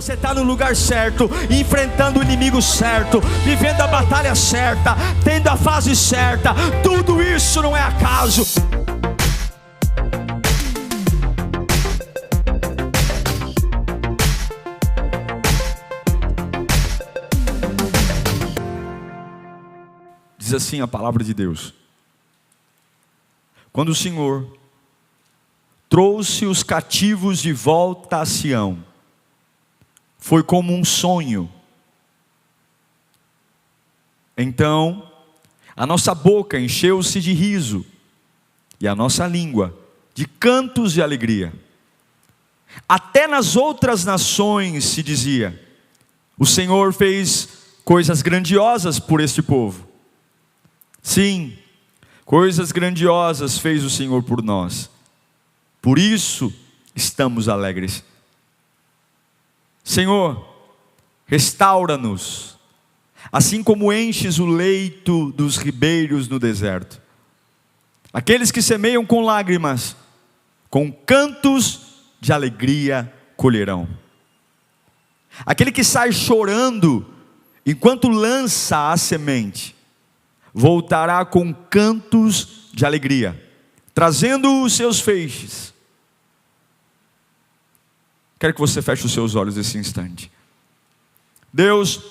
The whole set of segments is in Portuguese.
você está no lugar certo, enfrentando o inimigo certo, vivendo a batalha certa, tendo a fase certa. Tudo isso não é acaso. Diz assim a palavra de Deus: quando o Senhor trouxe os cativos de volta a Sião, foi como um sonho. Então a nossa boca encheu-se de riso, e a nossa língua de cantos de alegria. Até nas outras nações se dizia: o Senhor fez coisas grandiosas por este povo. Sim, coisas grandiosas fez o Senhor por nós, por isso estamos alegres. Senhor, restaura-nos, assim como enches o leito dos ribeiros no deserto. Aqueles que semeiam com lágrimas, com cantos de alegria colherão. Aquele que sai chorando enquanto lança a semente, voltará com cantos de alegria, trazendo os seus feixes. Quero que você feche os seus olhos nesse instante. Deus,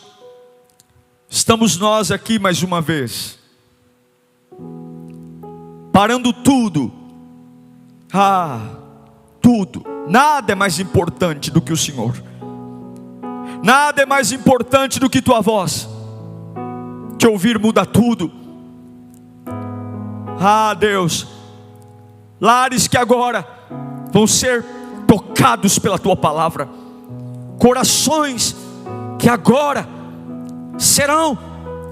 estamos nós aqui mais uma vez, parando tudo. Tudo. Nada é mais importante do que o Senhor. Nada é mais importante do que tua voz. Te ouvir muda tudo. Deus, lares que agora vão ser tocados pela tua palavra, corações que agora serão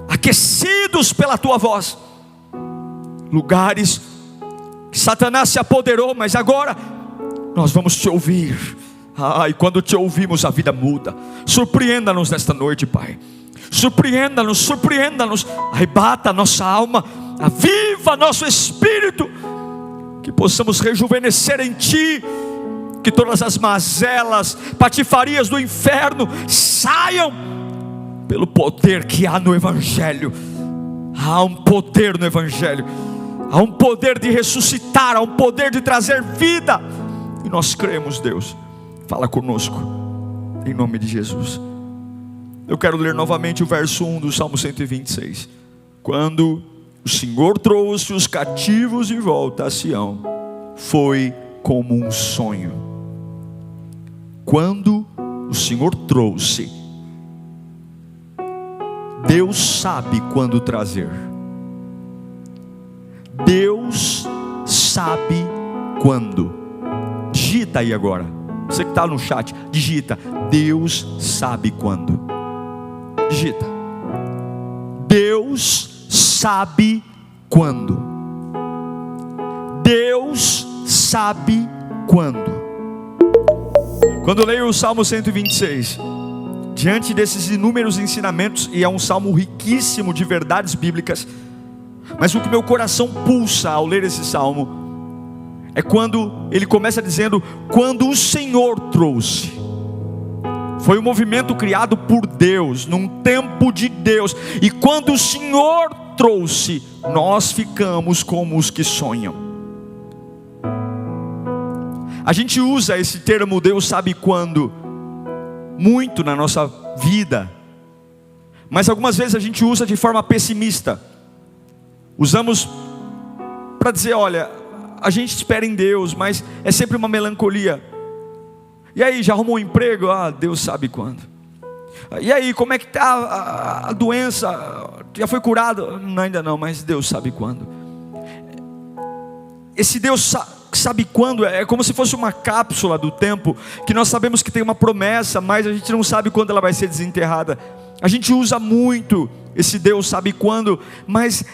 aquecidos pela tua voz, lugares que Satanás se apoderou, mas agora nós vamos te ouvir. E quando te ouvimos a vida muda. Surpreenda-nos nesta noite, Pai. Surpreenda-nos, surpreenda-nos, arrebata a nossa alma, aviva nosso espírito, que possamos rejuvenescer em Ti, que todas as mazelas, patifarias do inferno saiam pelo poder que há no Evangelho. Há um poder no Evangelho, há um poder de ressuscitar, há um poder de trazer vida, e nós cremos. Deus, fala conosco, em nome de Jesus. Eu quero ler novamente o verso 1 do Salmo 126. Quando o Senhor trouxe os cativos de volta a Sião, foi como um sonho. Quando o Senhor trouxe, Deus sabe quando trazer. Deus sabe quando. Digita aí agora, você que está no chat, digita: Deus sabe quando. Digita: Deus sabe quando. Deus sabe quando. Quando eu leio o Salmo 126, diante desses inúmeros ensinamentos, e é um salmo riquíssimo de verdades bíblicas, mas o que meu coração pulsa ao ler esse salmo é quando ele começa dizendo: quando o Senhor trouxe. Foi um movimento criado por Deus, num tempo de Deus, e quando o Senhor trouxe, nós ficamos como os que sonham. A gente usa esse termo Deus sabe quando muito na nossa vida, mas algumas vezes a gente usa de forma pessimista. Usamos para dizer: olha, a gente espera em Deus, mas é sempre uma melancolia. E aí, já arrumou um emprego? Deus sabe quando. E aí, como é que está a doença? Já foi curado? Ainda não, mas Deus sabe quando. Esse Deus sabe quando é como se fosse uma cápsula do tempo, que nós sabemos que tem uma promessa, mas a gente não sabe quando ela vai ser desenterrada. A gente usa muito esse Deus sabe quando, mas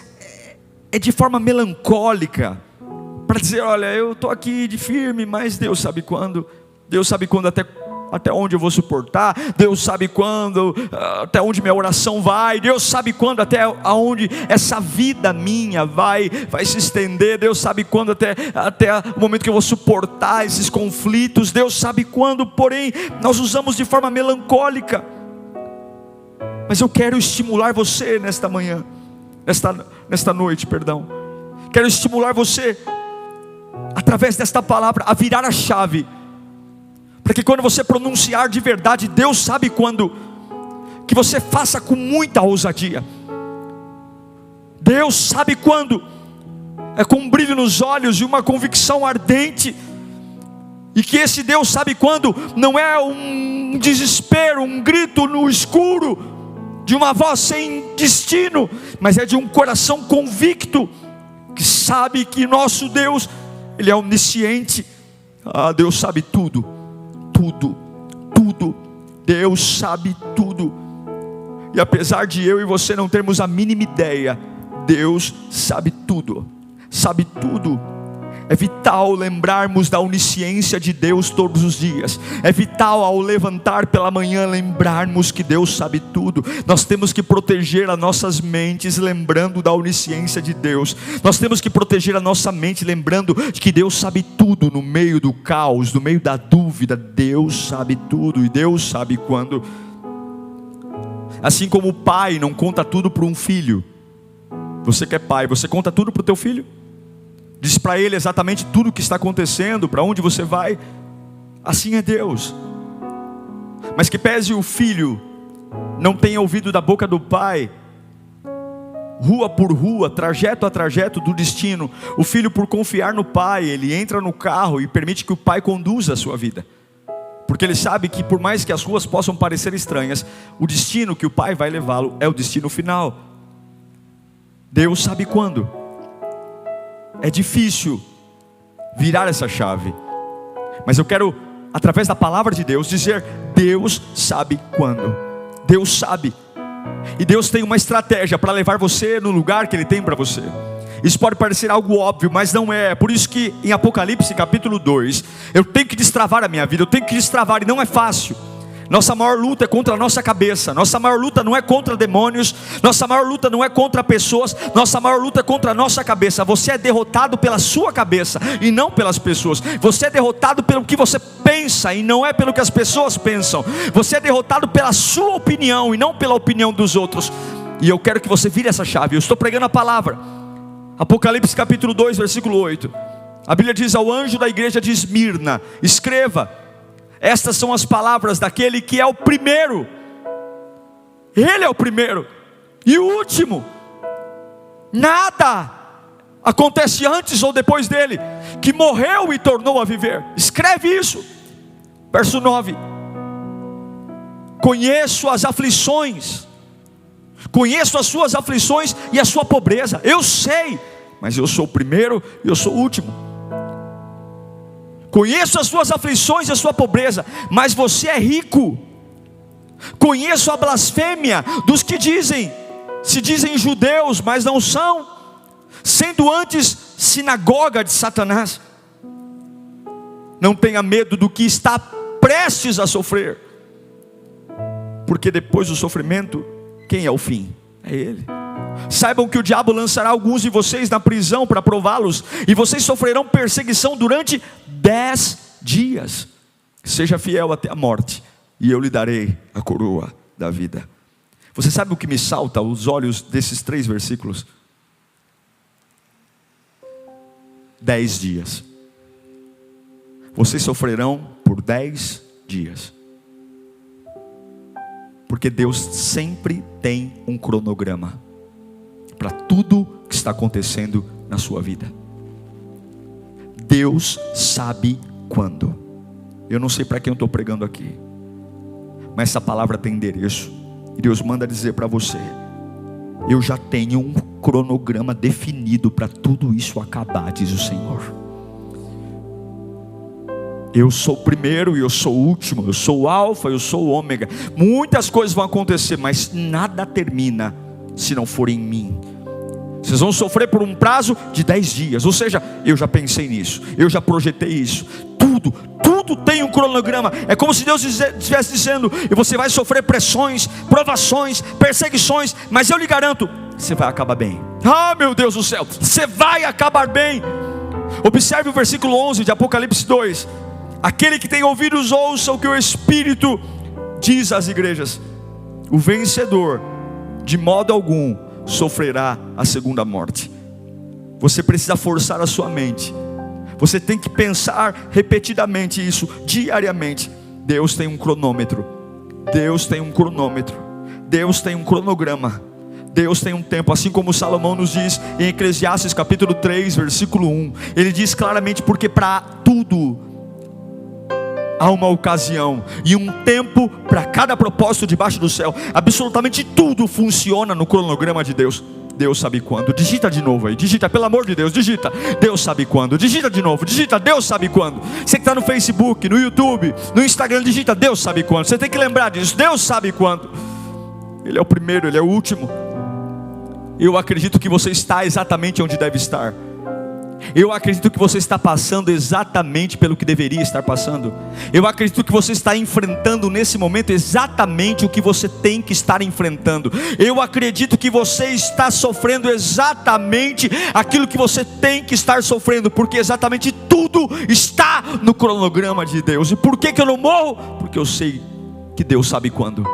é de forma melancólica, para dizer: olha, eu estou aqui de firme, mas Deus sabe quando. Deus sabe quando até até onde eu vou suportar. Deus sabe quando, até onde minha oração vai. Deus sabe quando, até aonde essa vida minha vai se estender. Deus sabe quando, até o momento que eu vou suportar esses conflitos. Deus sabe quando, porém nós usamos de forma melancólica. Mas eu quero estimular você nesta manhã, nesta noite, perdão. Quero estimular você, através desta palavra, a virar a chave, para que quando você pronunciar de verdade, Deus sabe quando, que você faça com muita ousadia. Deus sabe quando, é com um brilho nos olhos e uma convicção ardente. E que esse Deus sabe quando, não é um desespero, um grito no escuro, de uma voz sem destino, mas é de um coração convicto, que sabe que nosso Deus, Ele é onisciente. Deus sabe tudo, tudo, tudo. Deus sabe tudo. E apesar de eu e você não termos a mínima ideia, Deus sabe tudo, sabe tudo. É vital lembrarmos da onisciência de Deus todos os dias. É vital, ao levantar pela manhã, lembrarmos que Deus sabe tudo. Nós temos que proteger as nossas mentes lembrando da onisciência de Deus. Nós temos que proteger a nossa mente lembrando de que Deus sabe tudo. No meio do caos, no meio da dúvida, Deus sabe tudo. E Deus sabe quando. Assim como o pai não conta tudo para um filho. Você que é pai, você conta tudo para o teu filho? Diz para ele exatamente tudo o que está acontecendo, para onde você vai. Assim é Deus. Mas que pese o filho não tenha ouvido da boca do pai, rua por rua, trajeto a trajeto do destino, o filho, por confiar no pai, ele entra no carro e permite que o pai conduza a sua vida, porque ele sabe que por mais que as ruas possam parecer estranhas, o destino que o pai vai levá-lo é o destino final. Deus sabe quando. É difícil virar essa chave, mas eu quero, através da palavra de Deus, dizer: Deus sabe quando. Deus sabe. E Deus tem uma estratégia para levar você no lugar que Ele tem para você. Isso pode parecer algo óbvio, mas não é. Por isso que em Apocalipse capítulo 2, eu tenho que destravar a minha vida, eu tenho que destravar, e não é fácil. Nossa maior luta é contra a nossa cabeça. Nossa maior luta não é contra demônios. Nossa maior luta não é contra pessoas. Nossa maior luta é contra a nossa cabeça. Você é derrotado pela sua cabeça e não pelas pessoas. Você é derrotado pelo que você pensa e não é pelo que as pessoas pensam. Você é derrotado pela sua opinião e não pela opinião dos outros. E eu quero que você vire essa chave. Eu estou pregando a palavra. Apocalipse capítulo 2, versículo 8. A Bíblia diz: ao anjo da igreja de Esmirna, escreva: estas são as palavras daquele que é o primeiro. Ele é o primeiro e o último. Nada acontece antes ou depois dele, que morreu e tornou a viver. Escreve isso. Verso 9. Conheço as aflições, conheço as suas aflições e a sua pobreza. Eu sei, mas eu sou o primeiro e eu sou o último. Conheço as suas aflições e a sua pobreza, mas você é rico. Conheço a blasfêmia dos que se dizem judeus, mas não são, sendo antes sinagoga de Satanás. Não tenha medo do que está prestes a sofrer, porque depois do sofrimento, quem é o fim? É Ele. Saibam que o diabo lançará alguns de vocês na prisão para prová-los, e vocês sofrerão perseguição durante 10 dias. Seja fiel até a morte, e eu lhe darei a coroa da vida. Você sabe o que me salta aos olhos desses 3 versículos? 10 dias. Vocês sofrerão por 10 dias. Porque Deus sempre tem um cronograma para tudo que está acontecendo na sua vida. Deus sabe quando. Eu não sei para quem eu estou pregando aqui, mas essa palavra tem endereço, e Deus manda dizer para você: eu já tenho um cronograma definido para tudo isso acabar, diz o Senhor. Eu sou o primeiro e eu sou o último, eu sou o alfa, eu sou o ômega. Muitas coisas vão acontecer, mas nada termina se não for em mim. Vocês vão sofrer por um prazo de 10 dias. Ou seja, eu já pensei nisso, eu já projetei isso. Tudo Tudo tem um cronograma. É como se Deus estivesse dizendo: e você vai sofrer pressões, provações, perseguições, mas eu lhe garanto, você vai acabar bem. Ah, meu Deus do céu, você vai acabar bem. Observe o versículo 11 de Apocalipse 2. Aquele que tem ouvidos ouça o que o Espírito diz às igrejas. O vencedor de modo algum sofrerá a segunda morte. Você precisa forçar a sua mente. Você tem que pensar repetidamente isso, diariamente. Deus tem um cronômetro. Deus tem um cronômetro. Deus tem um cronograma. Deus tem um tempo, assim como Salomão nos diz em Eclesiastes capítulo 3, versículo 1. Ele diz claramente: porque para tudo há uma ocasião e um tempo para cada propósito debaixo do céu. Absolutamente tudo funciona no cronograma de Deus. Deus sabe quando. Digita de novo aí, digita, pelo amor de Deus, digita. Deus sabe quando. Digita de novo, digita. Deus sabe quando. Você que está no Facebook, no YouTube, no Instagram, digita. Deus sabe quando. Você tem que lembrar disso. Deus sabe quando. Ele é o primeiro, Ele é o último. Eu acredito que você está exatamente onde deve estar. Eu acredito que você está passando exatamente pelo que deveria estar passando. Eu acredito que você está enfrentando nesse momento exatamente o que você tem que estar enfrentando. Eu acredito que você está sofrendo exatamente aquilo que você tem que estar sofrendo, porque exatamente tudo está no cronograma de Deus. E por que eu não morro? Porque eu sei que Deus sabe quando.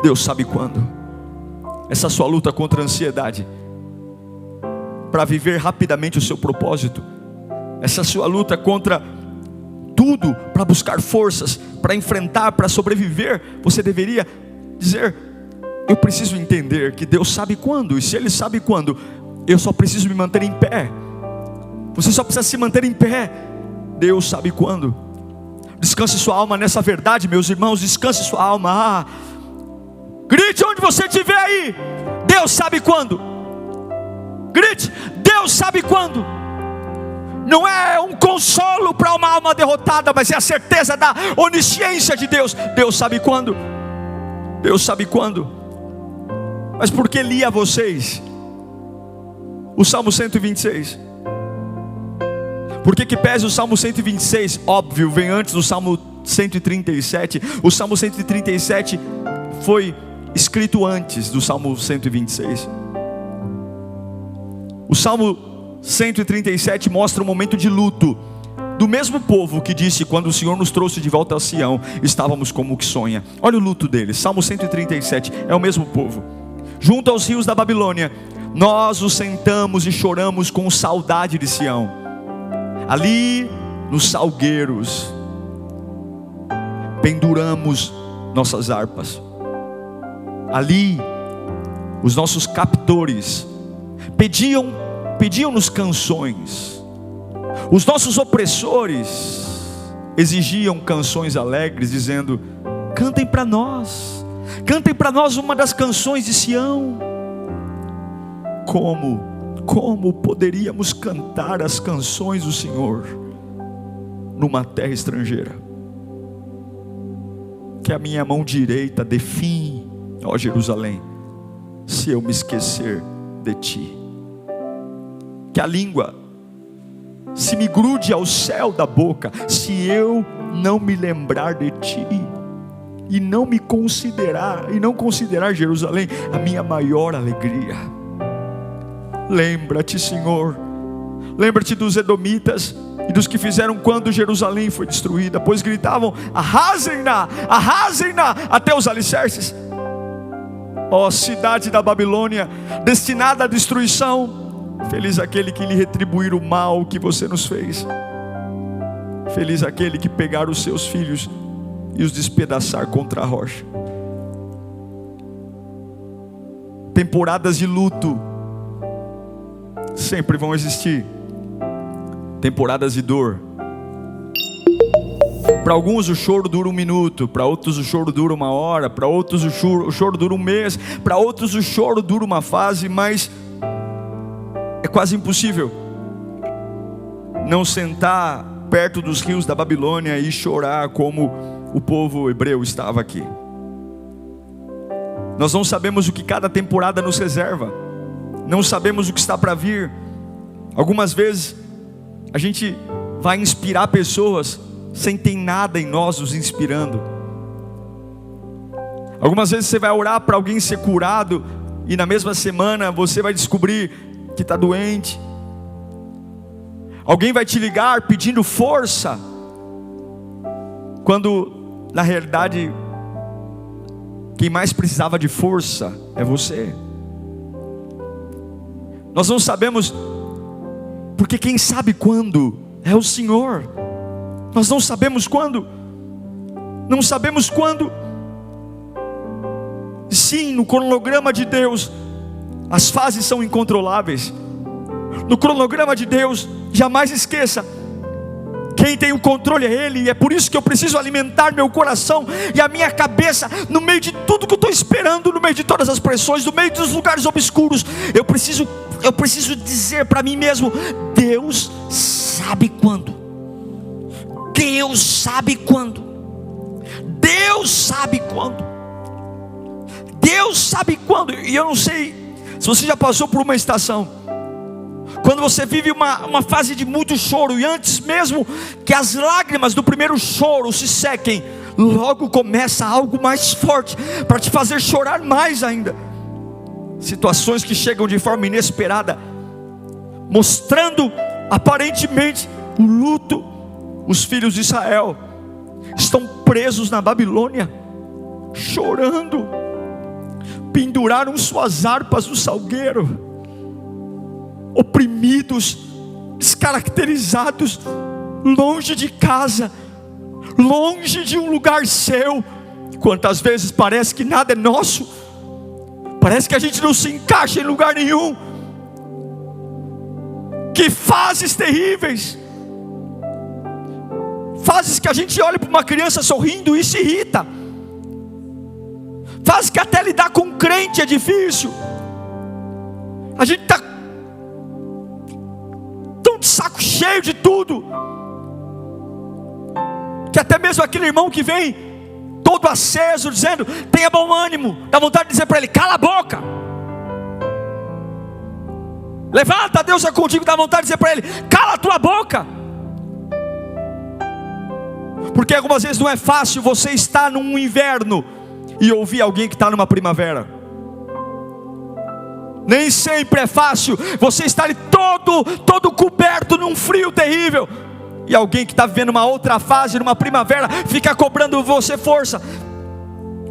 Deus sabe quando. Essa sua luta contra a ansiedade, para viver rapidamente o seu propósito, essa sua luta contra tudo, para buscar forças, para enfrentar, para sobreviver, você deveria dizer: eu preciso entender que Deus sabe quando, e se Ele sabe quando, eu só preciso me manter em pé. Você só precisa se manter em pé. Deus sabe quando. Descanse sua alma nessa verdade, meus irmãos, descanse sua alma. Grite onde você estiver aí: Deus sabe quando. Grite: Deus sabe quando. Não é um consolo para uma alma derrotada, mas é a certeza da onisciência de Deus. Deus sabe quando. Deus sabe quando. Mas por que li a vocês o Salmo 126? Por que pese o Salmo 126? Óbvio, vem antes do Salmo 137. O Salmo 137 foi escrito antes do Salmo 126. O Salmo 137 mostra um momento de luto do mesmo povo que disse: quando o Senhor nos trouxe de volta a Sião, estávamos como que sonha. Olha o luto deles. Salmo 137, é o mesmo povo. Junto aos rios da Babilônia, nós os sentamos e choramos com saudade de Sião. Ali nos salgueiros penduramos nossas harpas. Ali os nossos captores pediam-nos canções. Os nossos opressores exigiam canções alegres, dizendo: cantem para nós uma das canções de Sião. Como poderíamos cantar as canções do Senhor numa terra estrangeira? Que a minha mão direita define, ó Jerusalém, se eu me esquecer de ti. Que a língua se me grude ao céu da boca, se eu não me lembrar de ti, e não considerar Jerusalém a minha maior alegria. Lembra-te, Senhor, lembra-te dos edomitas e dos que fizeram quando Jerusalém foi destruída, pois gritavam: arrasem-na, arrasem-na até os alicerces. Ó cidade da Babilônia, destinada à destruição, feliz aquele que lhe retribuir o mal que você nos fez. Feliz aquele que pegar os seus filhos e os despedaçar contra a rocha. Temporadas de luto sempre vão existir. Temporadas de dor. Para alguns o choro dura 1 minuto, para outros o choro dura 1 hora, para outros o choro dura 1 mês, para outros o choro dura uma fase, mas é quase impossível não sentar perto dos rios da Babilônia e chorar como o povo hebreu estava aqui. Nós não sabemos o que cada temporada nos reserva, não sabemos o que está para vir. Algumas vezes a gente vai inspirar pessoas sem ter nada em nós nos inspirando. Algumas vezes você vai orar para alguém ser curado, e na mesma semana você vai descobrir que está doente. Alguém vai te ligar pedindo força, quando na realidade quem mais precisava de força é você. Nós não sabemos, porque quem sabe quando é o Senhor. Nós não sabemos quando. Não sabemos quando. Sim, no cronograma de Deus as fases são incontroláveis. No cronograma de Deus, jamais esqueça, quem tem o controle é Ele. E é por isso que eu preciso alimentar meu coração e a minha cabeça, no meio de tudo que eu estou esperando, no meio de todas as pressões, no meio dos lugares obscuros. Eu preciso dizer para mim mesmo: Deus sabe quando. Deus sabe quando. Deus sabe quando. Deus sabe quando. E eu não sei se você já passou por uma estação, quando você vive uma fase de muito choro, e antes mesmo que as lágrimas do primeiro choro se sequem, logo começa algo mais forte para te fazer chorar mais ainda. Situações que chegam de forma inesperada, mostrando aparentemente o luto. Os filhos de Israel estão presos na Babilônia, chorando, penduraram suas harpas no salgueiro, oprimidos, descaracterizados, longe de casa, longe de um lugar seu. Quantas vezes parece que nada é nosso, parece que a gente não se encaixa em lugar nenhum. Que fases terríveis, fases que a gente olha para uma criança sorrindo e se irrita, fases que até lidar com um crente é difícil. A gente está tão de saco cheio de tudo, que até mesmo aquele irmão que vem todo aceso, dizendo: tenha bom ânimo, dá vontade de dizer para ele: cala a boca. Levanta, Deus é contigo, dá vontade de dizer para ele: cala a tua boca. Porque algumas vezes não é fácil você estar num inverno e ouvir alguém que está numa primavera. Nem sempre é fácil você estar ali todo coberto num frio terrível, e alguém que está vivendo uma outra fase, numa primavera, fica cobrando você força.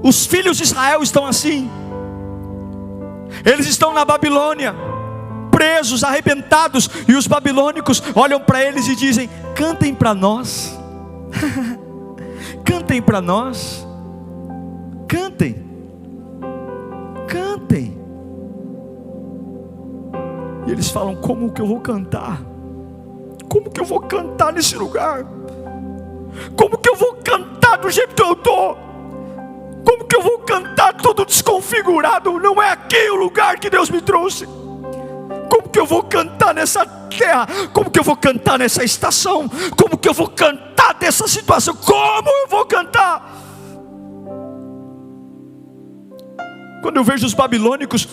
Os filhos de Israel estão assim. Eles estão na Babilônia, presos, arrebentados, e os babilônicos olham para eles e dizem: cantem para nós. Cantem para nós. Cantem. Cantem. E eles falam: como que eu vou cantar? Como que eu vou cantar nesse lugar? Como que eu vou cantar do jeito que eu estou? Como que eu vou cantar todo desconfigurado? Não é aqui o lugar que Deus me trouxe. Como que eu vou cantar nessa terra? Como que eu vou cantar nessa estação? Como que eu vou cantar dessa situação? Como eu vou cantar? Quando eu vejo os babilônicos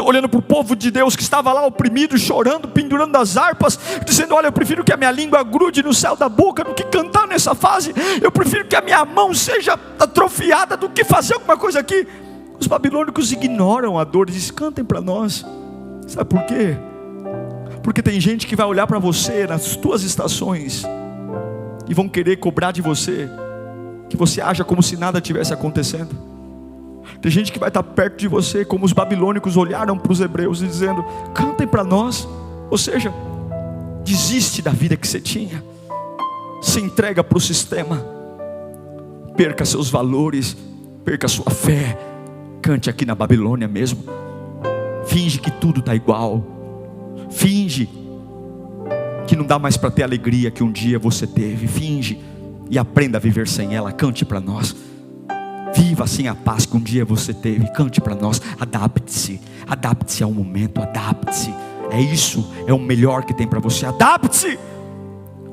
olhando para o povo de Deus que estava lá oprimido, chorando, pendurando as harpas, dizendo: olha, eu prefiro que a minha língua grude no céu da boca do que cantar nessa fase. Eu prefiro que a minha mão seja atrofiada do que fazer alguma coisa aqui. Os babilônicos ignoram a dor e dizem: cantem para nós. Sabe por quê? Porque tem gente que vai olhar para você nas tuas estações e vão querer cobrar de você que você haja como se nada tivesse acontecendo. Tem gente que vai estar perto de você, como os babilônicos olharam para os hebreus e dizendo: cantem para nós. Ou seja, desiste da vida que você tinha, se entrega para o sistema, perca seus valores, perca sua fé, cante aqui na Babilônia mesmo. Finge que tudo está igual, finge que não dá mais para ter a alegria que um dia você teve, finge e aprenda a viver sem ela. Cante para nós. Viva assim a paz que um dia você teve. Cante para nós. Adapte-se. Adapte-se ao momento. Adapte-se. É isso. É o melhor que tem para você. Adapte-se.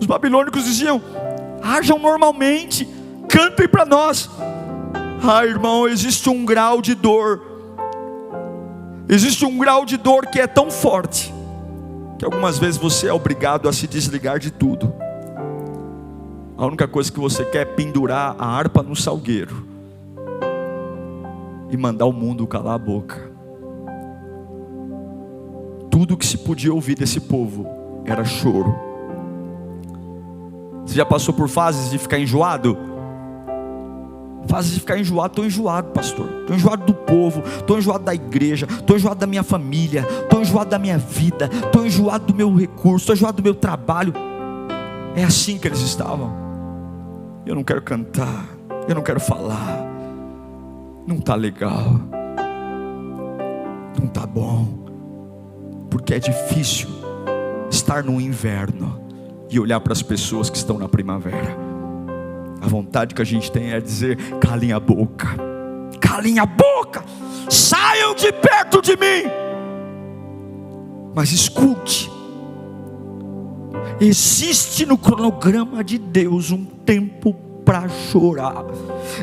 Os babilônicos diziam: hajam normalmente. Cantem para nós. Ah, irmão, existe um grau de dor. Existe um grau de dor que é tão forte que algumas vezes você é obrigado a se desligar de tudo. A única coisa que você quer é pendurar a harpa no salgueiro e mandar o mundo calar a boca. Tudo que se podia ouvir desse povo era choro. Você já passou por fases de ficar enjoado? Fases de ficar enjoado. Estou enjoado, pastor. Estou enjoado do povo. Estou enjoado da igreja. Estou enjoado da minha família. Estou enjoado da minha vida. Estou enjoado do meu recurso. Estou enjoado do meu trabalho. É assim que eles estavam. Eu não quero cantar. Eu não quero falar. Não está legal. Não está bom. Porque é difícil estar no inverno e olhar para as pessoas que estão na primavera. A vontade que a gente tem é dizer: calem a boca, calem a boca, saiam de perto de mim. Mas escute, existe no cronograma de Deus um tempo para chorar.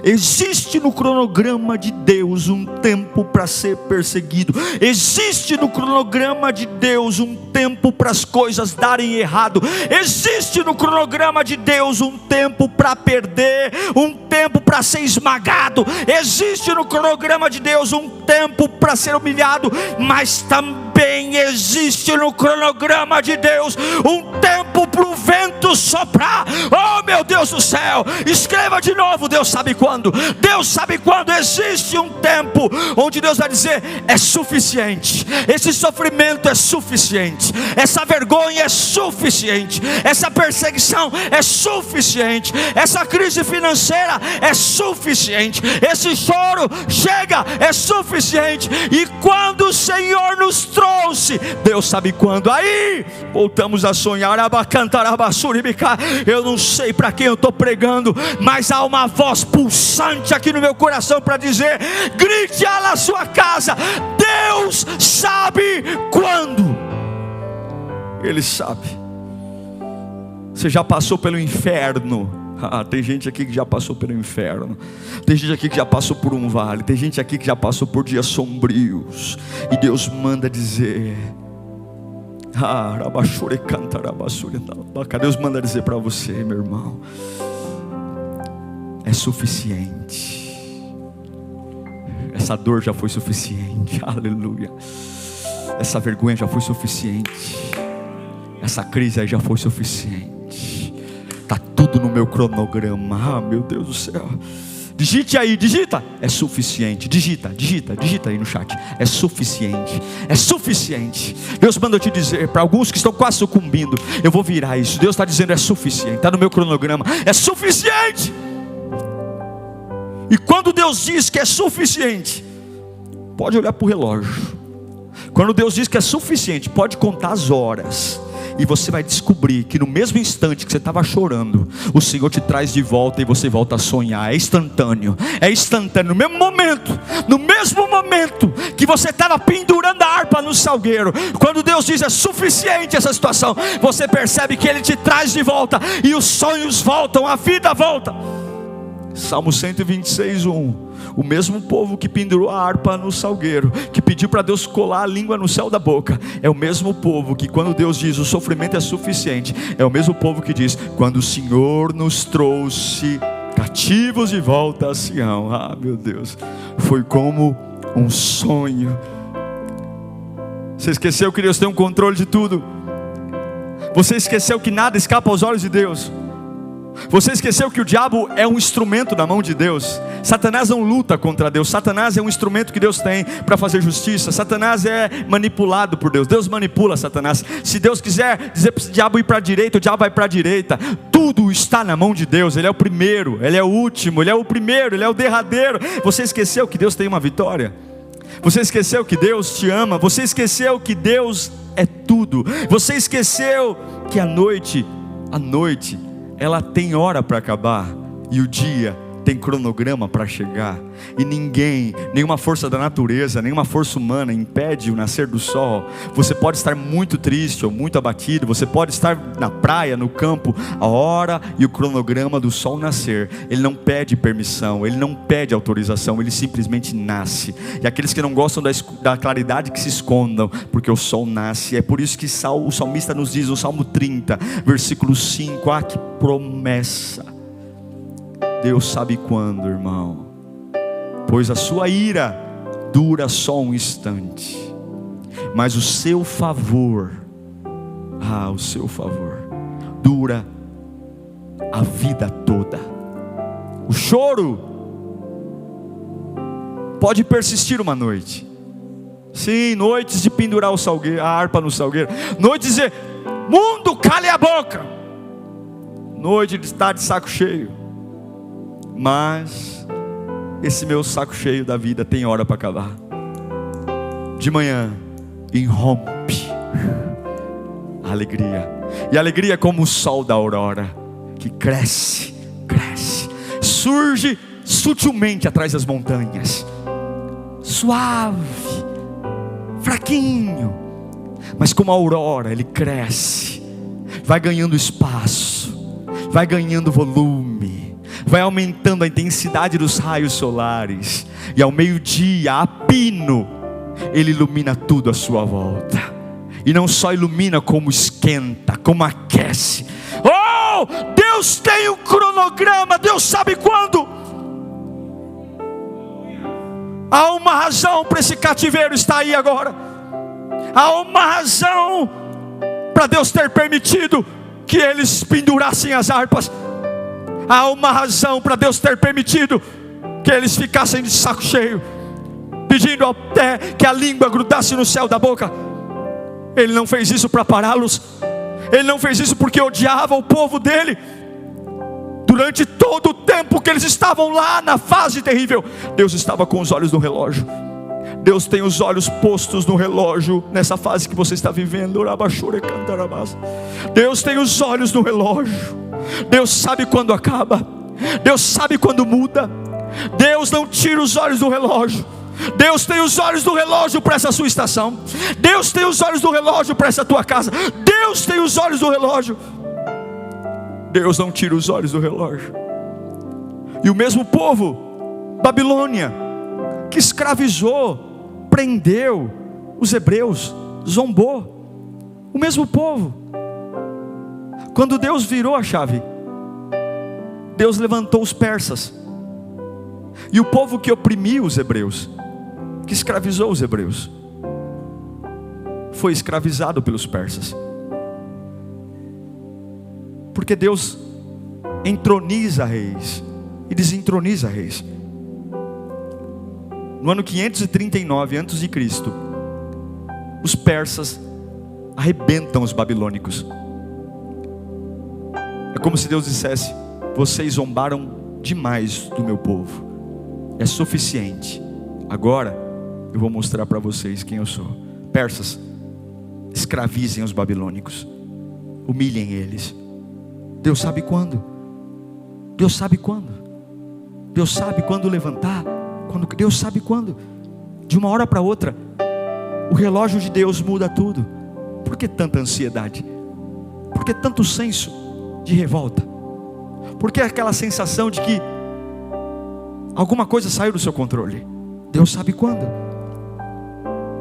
Existe no cronograma de Deus um tempo para ser perseguido. Existe no cronograma de Deus um tempo para as coisas darem errado. Existe no cronograma de Deus um tempo para perder, um tempo para ser esmagado. Existe no cronograma de Deus um tempo para ser humilhado, mas também existe no cronograma de Deus um tempo para o vento soprar. Oh meu Deus do céu, escreva de novo: Deus sabe quando. Deus sabe quando. Existe um tempo onde Deus vai dizer: é suficiente, esse sofrimento é suficiente, essa vergonha é suficiente, essa perseguição é suficiente, essa crise financeira é suficiente, esse choro chega, é suficiente. E quando o Senhor nos trouxe, Deus sabe quando, aí voltamos a sonhar. Eu não sei para quem eu estou pregando, mas há uma voz pulsante aqui no meu coração para dizer: grite na sua casa, Deus sabe quando. Ele sabe. Você já passou pelo inferno? Tem gente aqui que já passou pelo inferno. Tem gente aqui que já passou por um vale. Tem gente aqui que já passou por dias sombrios. E Deus manda dizer: Deus manda dizer para você, meu irmão: é suficiente. Essa dor já foi suficiente. Aleluia. Essa vergonha já foi suficiente. Essa crise aí já foi suficiente. Está tudo no meu cronograma. Meu Deus do céu. Digite aí, digita. É suficiente. Digita aí no chat. É suficiente. É suficiente. Deus manda eu te dizer, para alguns que estão quase sucumbindo, eu vou virar isso. Deus está dizendo: é suficiente. Está no meu cronograma. É suficiente. E quando Deus diz que é suficiente, pode olhar para o relógio. Quando Deus diz que é suficiente, pode contar as horas. E você vai descobrir que no mesmo instante que você estava chorando, o Senhor te traz de volta e você volta a sonhar. É instantâneo. É instantâneo. No mesmo momento que você estava pendurando a harpa no salgueiro, quando Deus diz é suficiente essa situação, você percebe que Ele te traz de volta. E os sonhos voltam, a vida volta. Salmo 126:1. O mesmo povo que pendurou a harpa no salgueiro, que pediu para Deus colar a língua no céu da boca, é o mesmo povo que, quando Deus diz o sofrimento é suficiente, é o mesmo povo que diz: quando o Senhor nos trouxe cativos de volta a Sião. Ah, meu Deus, foi como um sonho. Você esqueceu que Deus tem um controle de tudo? Você esqueceu que nada escapa aos olhos de Deus? Você esqueceu que o diabo é um instrumento na mão de Deus? Satanás não luta contra Deus. Satanás é um instrumento que Deus tem para fazer justiça. Satanás é manipulado por Deus. Deus manipula Satanás. Se Deus quiser dizer para o diabo ir para a direita, o diabo vai para a direita. Tudo está na mão de Deus. Ele é o primeiro, Ele é o último, Ele é o primeiro, Ele é o derradeiro. Você esqueceu que Deus tem uma vitória? Você esqueceu que Deus te ama? Você esqueceu que Deus é tudo? Você esqueceu que a noite ela tem hora para acabar e o dia tem cronograma para chegar. E ninguém, nenhuma força da natureza, nenhuma força humana impede o nascer do sol. Você pode estar muito triste ou muito abatido, você pode estar na praia, no campo. A hora e o cronograma do sol nascer, ele não pede permissão, ele não pede autorização, ele simplesmente nasce. E aqueles que não gostam da claridade, que se escondam, porque o sol nasce. É por isso que o salmista nos diz no Salmo 30, versículo 5, que promessa. Deus sabe quando, irmão, pois a sua ira dura só um instante, mas o seu favor, o seu favor dura a vida toda. O choro pode persistir uma noite, sim, noites de pendurar a harpa no salgueiro, noites de dizer, mundo, cale a boca, noite de estar de saco cheio. Mas esse meu saco cheio da vida tem hora para acabar. De manhã irrompe a alegria. E a alegria é como o sol da aurora, que cresce, surge sutilmente atrás das montanhas, suave, fraquinho, mas como a aurora ele cresce, vai ganhando espaço, vai ganhando volume, vai aumentando a intensidade dos raios solares, e ao meio-dia, a pino, ele ilumina tudo à sua volta. E não só ilumina, como esquenta, como aquece. Deus tem um cronograma, Deus sabe quando. Há uma razão para esse cativeiro estar aí agora. Há uma razão para Deus ter permitido que eles pendurassem as harpas. Há uma razão para Deus ter permitido que eles ficassem de saco cheio, pedindo até que a língua grudasse no céu da boca. Ele não fez isso para pará-los. Ele não fez isso porque odiava o povo dele. Durante todo o tempo que eles estavam lá na fase terrível, Deus estava com os olhos no relógio. Deus tem os olhos postos no relógio nessa fase que você está vivendo. Deus tem os olhos no relógio. Deus sabe quando acaba, Deus sabe quando muda. Deus não tira os olhos do relógio. Deus tem os olhos do relógio para essa sua estação. Deus tem os olhos do relógio para essa tua casa. Deus tem os olhos do relógio. Deus não tira os olhos do relógio. E o mesmo povo, Babilônia, que escravizou, prendeu os hebreus, zombou. O mesmo povo, quando Deus virou a chave, Deus levantou os persas. E o povo que oprimia os hebreus, que escravizou os hebreus, foi escravizado pelos persas. Porque Deus entroniza reis e desentroniza reis. No ano 539 a.C., os persas arrebentam os babilônicos. É como se Deus dissesse: vocês zombaram demais do meu povo, é suficiente. Agora eu vou mostrar para vocês quem eu sou. Persas, escravizem os babilônicos, humilhem eles. Deus sabe quando. Deus sabe quando. Deus sabe quando levantar. Deus sabe quando. De uma hora para outra, o relógio de Deus muda tudo. Por que tanta ansiedade? Por que tanto senso de revolta? Por que aquela sensação de que alguma coisa saiu do seu controle? Deus sabe quando.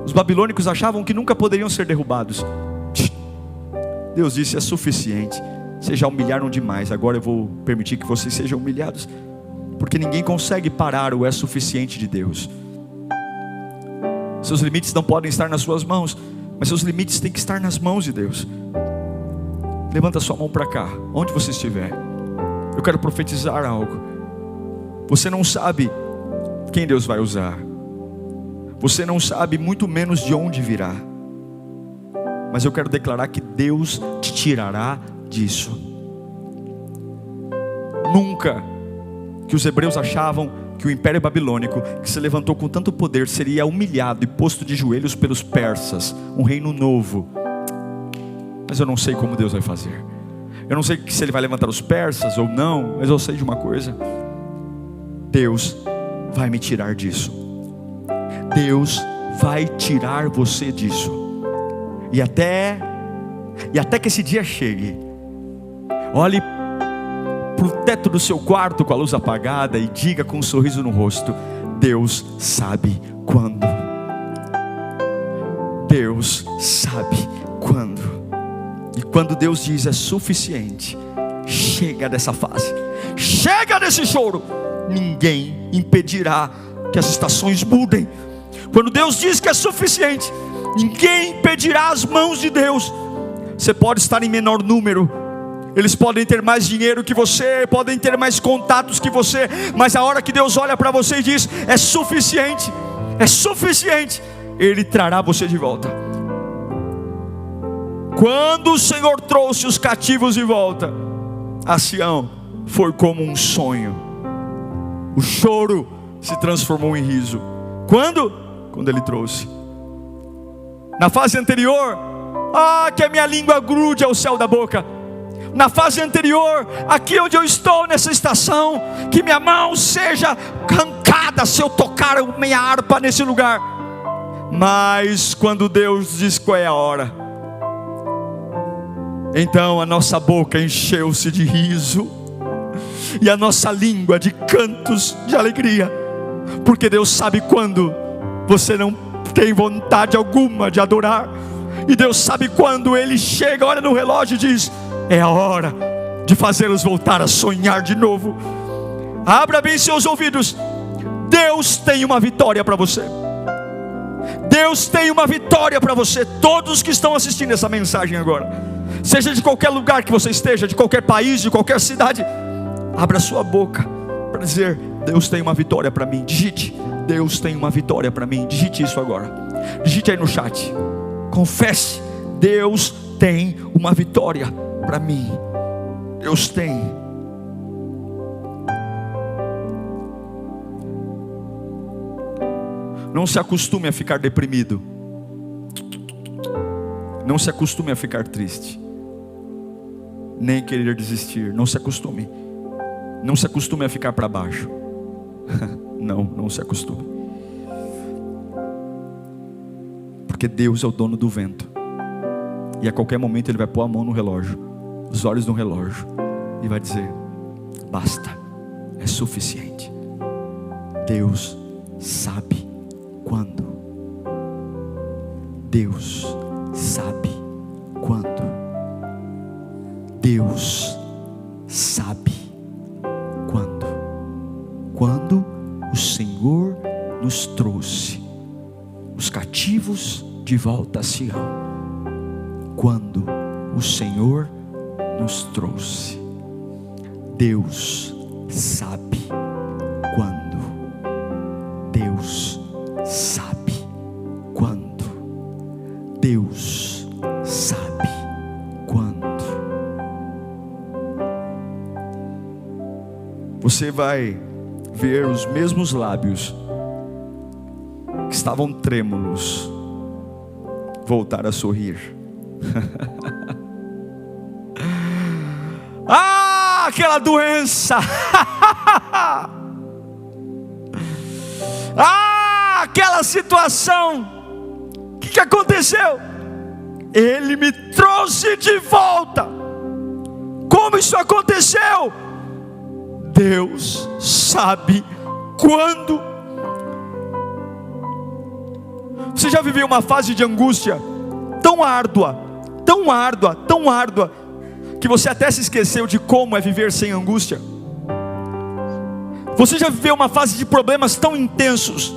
Os babilônicos achavam que nunca poderiam ser derrubados. Deus disse: é suficiente. Vocês já humilharam demais, agora eu vou permitir que vocês sejam humilhados. Porque ninguém consegue parar o é suficiente de Deus. Seus limites não podem estar nas suas mãos, mas seus limites têm que estar nas mãos de Deus. Levanta sua mão para cá, onde você estiver. Eu quero profetizar algo. Você não sabe quem Deus vai usar. Você não sabe, muito menos de onde virá. Mas eu quero declarar que Deus te tirará disso. Nunca que os hebreus achavam que o império babilônico, que se levantou com tanto poder, seria humilhado e posto de joelhos pelos persas, um reino novo. Mas eu não sei como Deus vai fazer. Eu não sei se Ele vai levantar os persas ou não, mas eu sei de uma coisa: Deus vai me tirar disso. Deus vai tirar você disso. E até que esse dia chegue, olhe para o teto do seu quarto com a luz apagada e diga com um sorriso no rosto: Deus sabe quando. Deus sabe quando. E quando Deus diz é suficiente, chega dessa fase, chega desse choro. Ninguém impedirá que as estações mudem. Quando Deus diz que é suficiente, ninguém impedirá as mãos de Deus. Você pode estar em menor número, eles podem ter mais dinheiro que você, podem ter mais contatos que você, mas a hora que Deus olha para você e diz é suficiente, Ele trará você de volta. Quando o Senhor trouxe os cativos de volta a Sião, foi como um sonho. O choro se transformou em riso. Quando Ele trouxe. Na fase anterior, que a minha língua grude ao céu da boca. Na fase anterior, aqui onde eu estou nessa estação, que minha mão seja arrancada se eu tocar minha harpa nesse lugar. Mas quando Deus diz qual é a hora, então a nossa boca encheu-se de riso e a nossa língua de cantos de alegria, porque Deus sabe quando você não tem vontade alguma de adorar, e Deus sabe quando Ele chega, olha no relógio e diz: é a hora de fazê-los voltar a sonhar de novo. Abra bem seus ouvidos. Deus tem uma vitória para você. Deus tem uma vitória para você. Todos que estão assistindo essa mensagem agora, seja de qualquer lugar que você esteja, de qualquer país, de qualquer cidade, abra sua boca para dizer: Deus tem uma vitória para mim. Digite: Deus tem uma vitória para mim. Digite isso agora. Digite aí no chat. Confesse: Deus tem uma vitória para mim. Deus tem. Não se acostume a ficar deprimido. Não se acostume a ficar triste, nem querer desistir. Não se acostume. Não se acostume a ficar para baixo. Não se acostume. Porque Deus é o dono do vento. E a qualquer momento Ele vai pôr a mão no relógio, os olhos no relógio, e vai dizer: basta, é suficiente. Deus sabe quando. Deus sabe quando. Deus sabe quando. Quando o Senhor nos trouxe os cativos de volta a Sião. Quando o Senhor nos trouxe. Deus sabe quando. Deus sabe quando. Deus sabe quando. Você vai ver os mesmos lábios que estavam trêmulos voltar a sorrir. Aquela doença. Aquela situação. O que aconteceu? Ele me trouxe de volta. Como isso aconteceu? Deus sabe quando. Você já viveu uma fase de angústia tão árdua, tão árdua, tão árdua, que você até se esqueceu de como é viver sem angústia? Você já viveu uma fase de problemas tão intensos,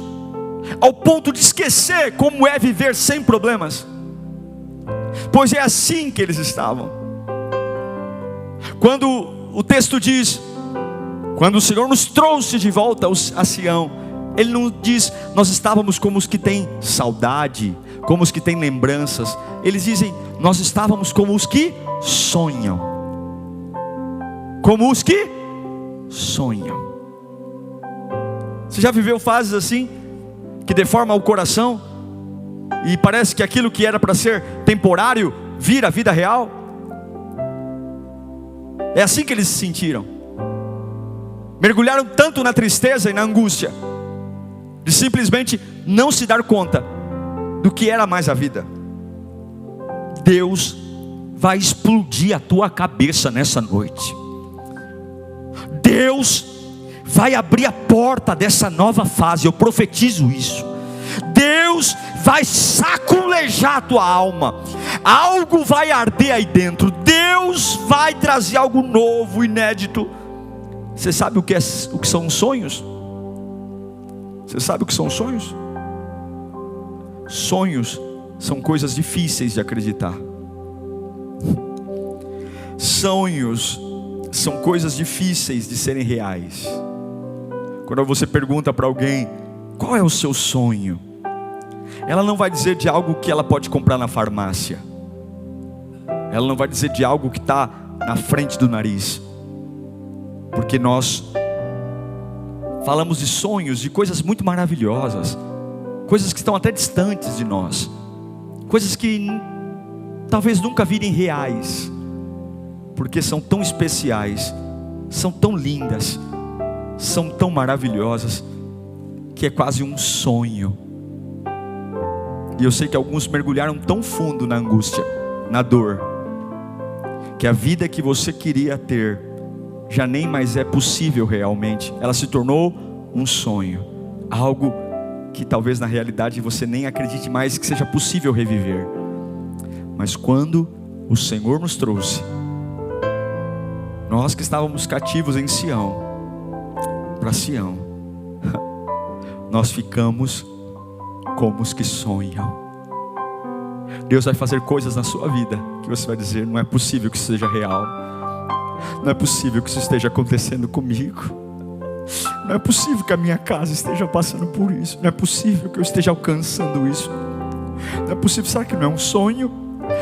ao ponto de esquecer como é viver sem problemas? Pois é assim que eles estavam. Quando o texto diz: quando o Senhor nos trouxe de volta a Sião, Ele não diz: nós estávamos como os que têm saudade, como os que têm lembranças. Eles dizem: nós estávamos como os que sonham. Como os que sonham. Você já viveu fases assim, que deformam o coração, e parece que aquilo que era para ser temporário vira a vida real? É assim que eles se sentiram. mergulharam tanto na tristeza e na angústia, de simplesmente não se dar conta do que era mais a vida. Deus vai explodir a tua cabeça nessa noite. Deus vai abrir a porta dessa nova fase, eu profetizo isso. Deus vai saculejar a tua alma, algo vai arder aí dentro, Deus vai trazer algo novo, inédito. Você sabe o que são sonhos? Você sabe o que são sonhos? Sonhos são coisas difíceis de acreditar. Sonhos são coisas difíceis de serem reais. Quando você pergunta para alguém, qual é o seu sonho? Ela não vai dizer de algo que ela pode comprar na farmácia. Ela não vai dizer de algo que está na frente do nariz. Porque nós falamos de sonhos, de coisas muito maravilhosas, coisas que estão até distantes de nós, coisas que talvez nunca virem reais, porque são tão especiais, são tão lindas, são tão maravilhosas, que é quase um sonho. E eu sei que alguns mergulharam tão fundo na angústia, na dor, que a vida que você queria ter já nem mais é possível realmente. Ela se tornou um sonho, algo que talvez na realidade você nem acredite mais que seja possível reviver. Mas quando o Senhor nos trouxe, nós que estávamos cativos em Sião, para Sião, nós ficamos como os que sonham. Deus vai fazer coisas na sua vida que você vai dizer, não é possível que isso seja real, não é possível que isso esteja acontecendo comigo, não é possível que a minha casa esteja passando por isso, não é possível que eu esteja alcançando isso, não é possível. Será que não é um sonho?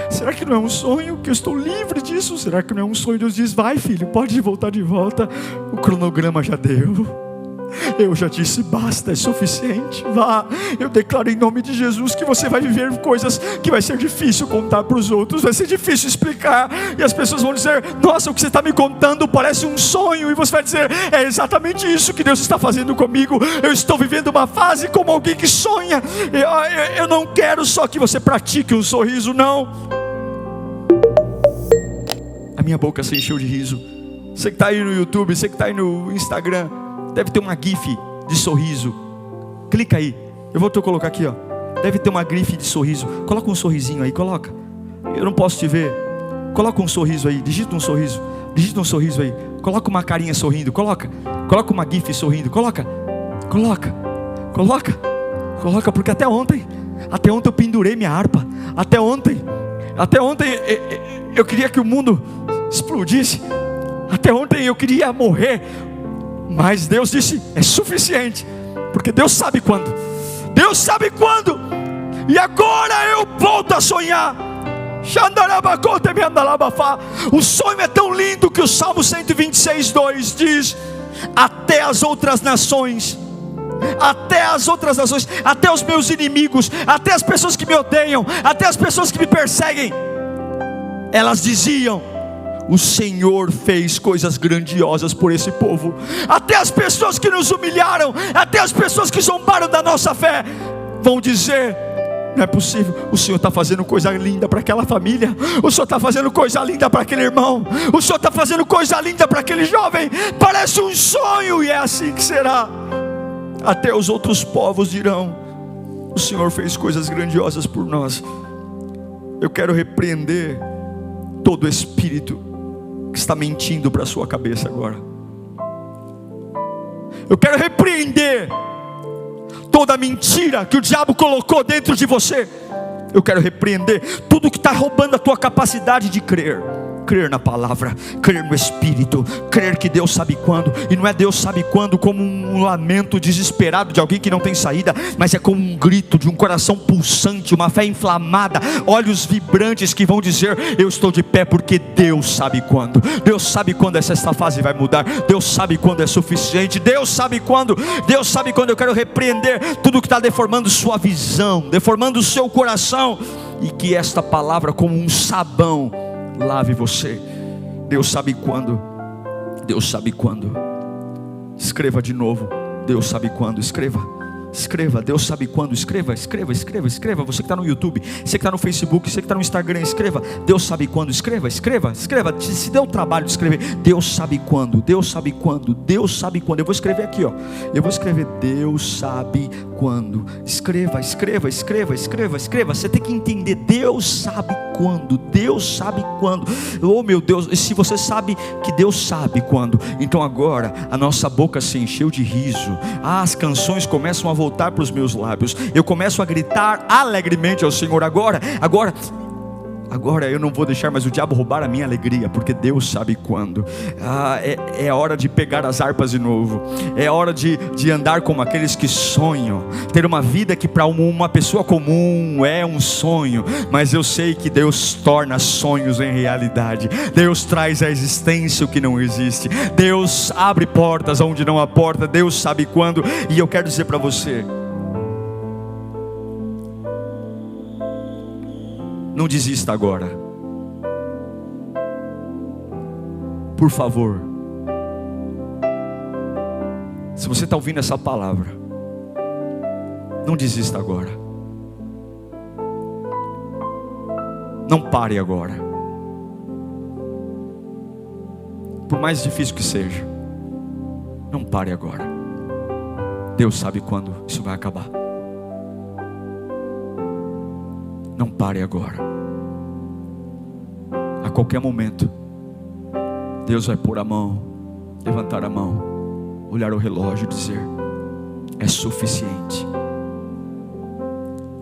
Será que não é um sonho que eu estou livre disso? Será que não é um sonho? Deus diz, vai filho, pode voltar de volta, o cronograma já deu, eu já disse basta, é suficiente, vá. Eu declaro em nome de Jesus que você vai viver coisas que vai ser difícil contar para os outros, vai ser difícil explicar, e as pessoas vão dizer, nossa, o que você está me contando parece um sonho, e você vai dizer, é exatamente isso que Deus está fazendo comigo, eu estou vivendo uma fase como alguém que sonha. Eu não quero só que você pratique um sorriso, não. A minha boca se encheu de riso. Você que está aí no YouTube, você que está aí no Instagram, deve ter uma gif de sorriso. Clica aí, eu vou colocar aqui, ó. Deve ter uma gif de sorriso. Coloca um sorrisinho aí, coloca. Eu não posso te ver. Coloca um sorriso aí, digita um sorriso. Digita um sorriso aí. Coloca uma carinha sorrindo, coloca. Coloca uma gif sorrindo, coloca. Coloca, porque até ontem eu pendurei minha harpa. Até ontem eu queria que o mundo explodisse. Até ontem eu queria morrer. Mas Deus disse, é suficiente, porque Deus sabe quando. Deus sabe quando. E agora eu volto a sonhar. O sonho é tão lindo que o Salmo 126:2 diz, até as outras nações, até os meus inimigos, até as pessoas que me odeiam, até as pessoas que me perseguem, elas diziam, o Senhor fez coisas grandiosas por esse povo. Até as pessoas que nos humilharam, até as pessoas que zombaram da nossa fé, vão dizer, não é possível, o Senhor está fazendo coisa linda para aquela família, o Senhor está fazendo coisa linda para aquele irmão, o Senhor está fazendo coisa linda para aquele jovem, parece um sonho, e é assim que será. Até os outros povos dirão, o Senhor fez coisas grandiosas por nós. Eu quero repreender todo espírito que está mentindo para a sua cabeça agora. Eu quero repreender toda mentira que o diabo colocou dentro de você. Eu quero repreender tudo que está roubando a tua capacidade de crer. Crer na palavra, crer no Espírito, crer que Deus sabe quando. E não é Deus sabe quando como um lamento desesperado de alguém que não tem saída, mas é como um grito de um coração pulsante, uma fé inflamada, olhos vibrantes que vão dizer, eu estou de pé porque Deus sabe quando. Deus sabe quando essa fase vai mudar. Deus sabe quando é suficiente. Deus sabe quando. Deus sabe quando. Eu quero repreender tudo que está deformando sua visão, deformando o seu coração, e que esta palavra como um sabão lave você. Deus sabe quando. Deus sabe quando. Escreva de novo. Deus sabe quando. Escreva, Deus sabe quando. Escreva. Você que está no YouTube, você que está no Facebook, você que está no Instagram, escreva. Deus sabe quando. Escreva. Se dê o trabalho de escrever. Deus sabe quando. Eu vou escrever aqui, ó. Eu vou escrever Deus sabe quando. Escreva. Você tem que entender. Deus sabe quando. Oh meu Deus, e se você sabe que Deus sabe quando, então agora a nossa boca se encheu de riso. As canções começam a voltar para os meus lábios. Eu começo a gritar alegremente ao Senhor. Agora eu não vou deixar mais o diabo roubar a minha alegria, porque Deus sabe quando. É hora de pegar as harpas de novo. É hora de andar como aqueles que sonham. Ter uma vida que para uma pessoa comum é um sonho, mas eu sei que Deus torna sonhos em realidade. Deus traz à existência o que não existe. Deus abre portas onde não há porta. Deus sabe quando. E eu quero dizer para você: não desista agora. Por favor. Se você está ouvindo essa palavra, não desista agora. Não pare agora. Por mais difícil que seja, não pare agora. Deus sabe quando isso vai acabar. Não pare agora. A qualquer momento Deus vai pôr a mão, levantar a mão, olhar o relógio e dizer: é suficiente.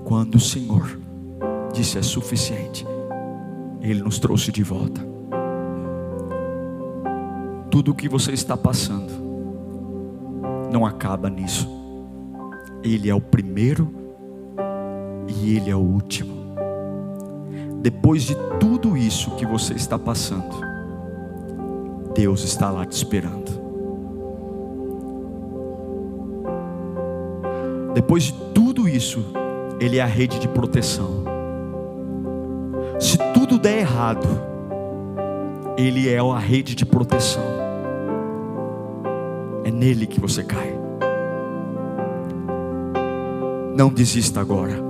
Quando o Senhor disse é suficiente, Ele nos trouxe de volta. Tudo o que você está passando não acaba nisso. Ele é o primeiro e Ele é o último. Depois de tudo isso que você está passando, Deus está lá te esperando. Depois de tudo isso, Ele é a rede de proteção. Se tudo der errado, Ele é a rede de proteção. É nele que você cai. Não desista agora.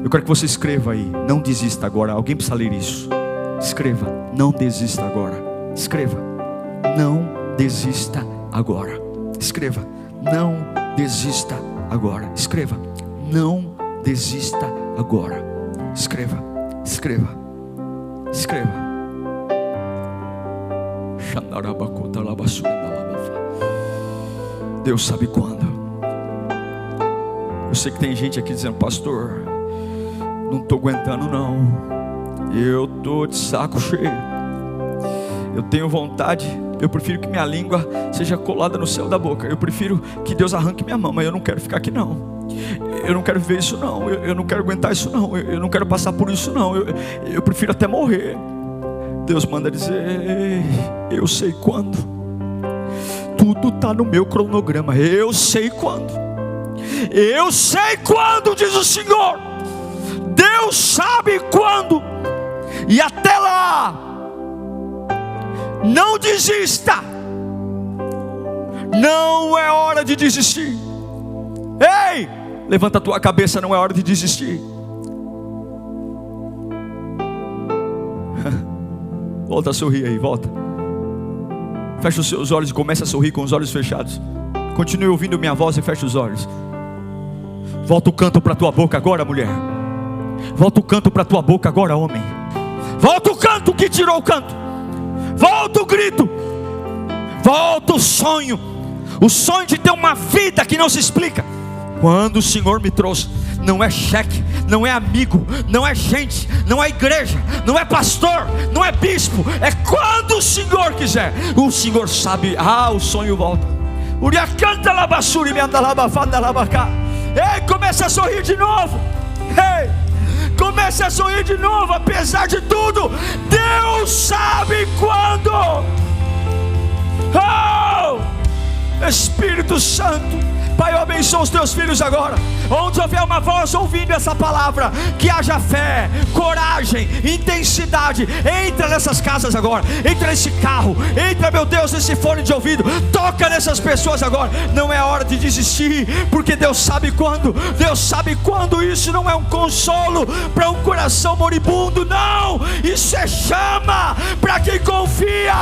Eu quero que você escreva aí: não desista agora. Alguém precisa ler isso. Escreva: não desista agora. Escreva: não desista agora. Escreva: não desista agora. Escreva: não desista agora. Escreva. Deus sabe quando. Eu sei que tem gente aqui dizendo: pastor, não estou aguentando não. Eu estou de saco cheio. Eu tenho vontade. Eu prefiro que minha língua seja colada no céu da boca. Eu prefiro que Deus arranque minha mão. Mas eu não quero ficar aqui não. Eu não quero ver isso não. Eu não quero aguentar isso não. Eu não quero passar por isso não. Eu prefiro até morrer. Deus manda dizer: eu sei quando. Tudo está no meu cronograma. Eu sei quando. Eu sei quando, diz o Senhor. Deus sabe quando. E até lá, não desista. Não é hora de desistir. Ei, levanta a tua cabeça, não é hora de desistir. Volta a sorrir aí, volta. Fecha os seus olhos e comece a sorrir com os olhos fechados. Continue ouvindo minha voz e feche os olhos. Volta o canto para a tua boca agora, mulher. Volta o canto para a tua boca agora, homem. Volta o canto que tirou o canto. Volta o grito. Volta o sonho. O sonho de ter uma vida que não se explica. Quando o Senhor me trouxe, não é cheque, não é amigo, não é gente, não é igreja, não é pastor, não é bispo. É quando o Senhor quiser. O Senhor sabe. O sonho volta. Ei, comece a sorrir de novo. Ei, comece a sorrir de novo. Apesar de tudo, Deus sabe quando. Oh, Espírito Santo, Pai, eu abençoo os teus filhos agora. Onde houver uma voz ouvindo essa palavra, que haja fé, coragem, intensidade. Entra nessas casas agora, entra nesse carro, entra, meu Deus, nesse fone de ouvido, toca nessas pessoas agora. Não é hora de desistir, porque Deus sabe quando. Deus sabe quando. Isso não é um consolo para um coração moribundo, não. Isso é chama para quem confia.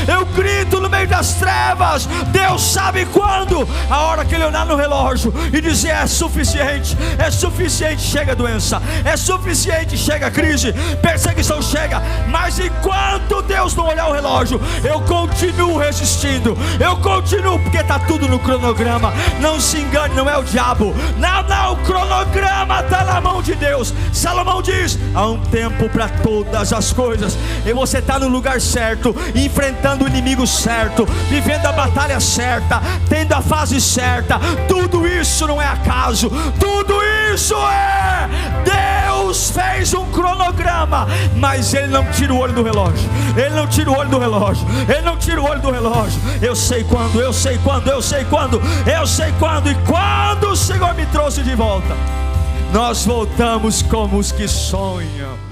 Eu grito no meio das trevas. Deus sabe quando. A hora que Ele olhar no relógio e dizer: é suficiente, é suficiente. Chega a doença, é suficiente, chega a crise, perseguição chega. Mas enquanto Deus não olhar o relógio, eu continuo resistindo, eu continuo, porque está tudo no cronograma. Não se engane, não é o diabo, não, o cronograma está na mão de Deus. Salomão diz: há um tempo para todas as coisas, e você está no lugar certo, enfrentando o inimigo certo, vivendo a batalha certa, tendo a fase certa. Tudo isso não é acaso, tudo isso é Deus fez um cronograma. Mas Ele não tira o olho do relógio, Ele não tira o olho do relógio, Ele não tira o olho do relógio. Eu sei quando, eu sei quando, eu sei quando, eu sei quando. E quando o Senhor me trouxe de volta, nós voltamos como os que sonham.